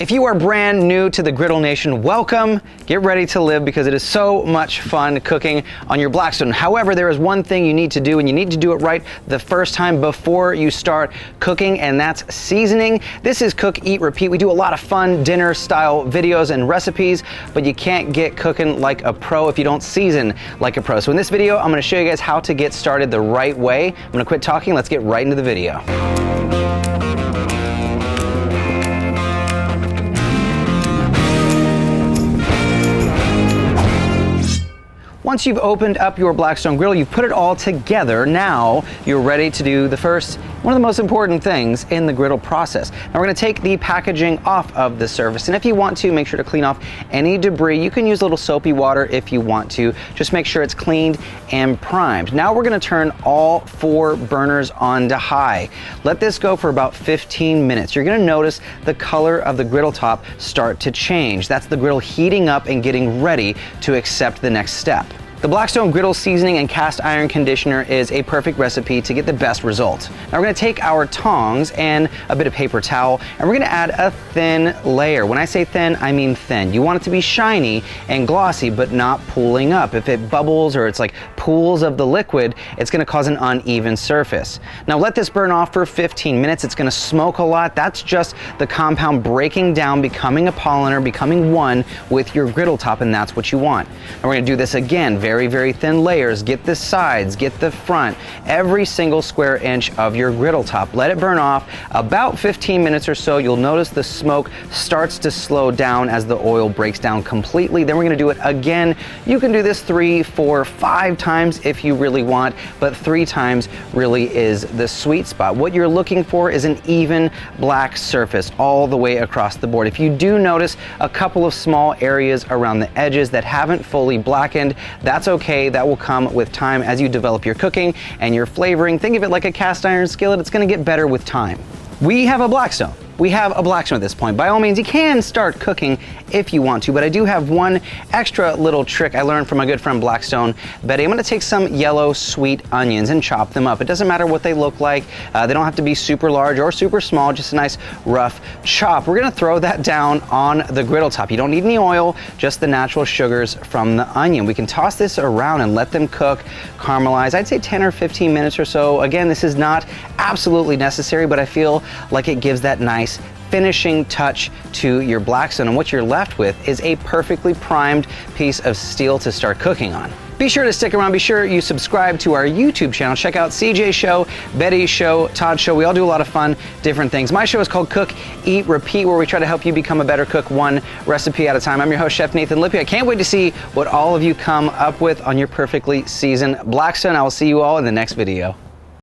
If you are brand new to the Griddle Nation, welcome. Get ready to live because it is so much fun cooking on your Blackstone. However, there is one thing you need to do, and you need to do it right the first time before you start cooking, and that's seasoning. This is Cook, Eat, Repeat. We do a lot of fun dinner style videos and recipes, but you can't get cooking like a pro if you don't season like a pro. So in this video, I'm gonna show you guys how to get started the right way. I'm gonna quit talking, let's get right into the video. Once you've opened up your Blackstone Griddle, you've put it all together, now you're ready to do one of the most important things in the griddle process. Now we're gonna take the packaging off of the surface, and if you want to, make sure to clean off any debris. You can use a little soapy water if you want to. Just make sure it's cleaned and primed. Now we're gonna turn all 4 burners on to high. Let this go for about 15 minutes. You're gonna notice the color of the griddle top start to change. That's the griddle heating up and getting ready to accept the next step. The Blackstone Griddle Seasoning and Cast Iron Conditioner is a perfect recipe to get the best results. Now we're gonna take our tongs and a bit of paper towel, and we're gonna add a thin layer. When I say thin, I mean thin. You want it to be shiny and glossy, but not pooling up. If it bubbles or it's like pools of the liquid, it's gonna cause an uneven surface. Now let this burn off for 15 minutes. It's gonna smoke a lot. That's just the compound breaking down, becoming a polymer, becoming one with your griddle top, and that's what you want. And we're gonna do this again, very, very thin layers. Get the sides, get the front, every single square inch of your griddle top. Let it burn off about 15 minutes or so. You'll notice the smoke starts to slow down as the oil breaks down completely. Then we're gonna do it again. You can do this 3, 4, 5 times if you really want, but 3 times really is the sweet spot. What you're looking for is an even black surface all the way across the board. If you do notice a couple of small areas around the edges that haven't fully blackened, that's okay. That will come with time as you develop your cooking and your flavoring. Think of it like a cast iron skillet. It's going to get better with time. We have a Blackstone. We have a Blackstone at this point. By all means, you can start cooking if you want to, but I do have one extra little trick I learned from my good friend Blackstone Betty. I'm gonna take some yellow sweet onions and chop them up. It doesn't matter what they look like. They don't have to be super large or super small, just a nice rough chop. We're gonna throw that down on the griddle top. You don't need any oil, just the natural sugars from the onion. We can toss this around and let them cook, caramelize. I'd say 10 or 15 minutes or so. Again, this is not absolutely necessary, but I feel like it gives that nice finishing touch to your Blackstone, and what you're left with is a perfectly primed piece of steel to start cooking on. Be sure to stick around. Be sure you subscribe to our YouTube channel. Check out CJ's show, Betty's show, Todd's show. We all do a lot of fun, different things. My show is called Cook, Eat, Repeat, where we try to help you become a better cook one recipe at a time. I'm your host, Chef Nathan Lippy. I can't wait to see what all of you come up with on your perfectly seasoned Blackstone. I will see you all in the next video.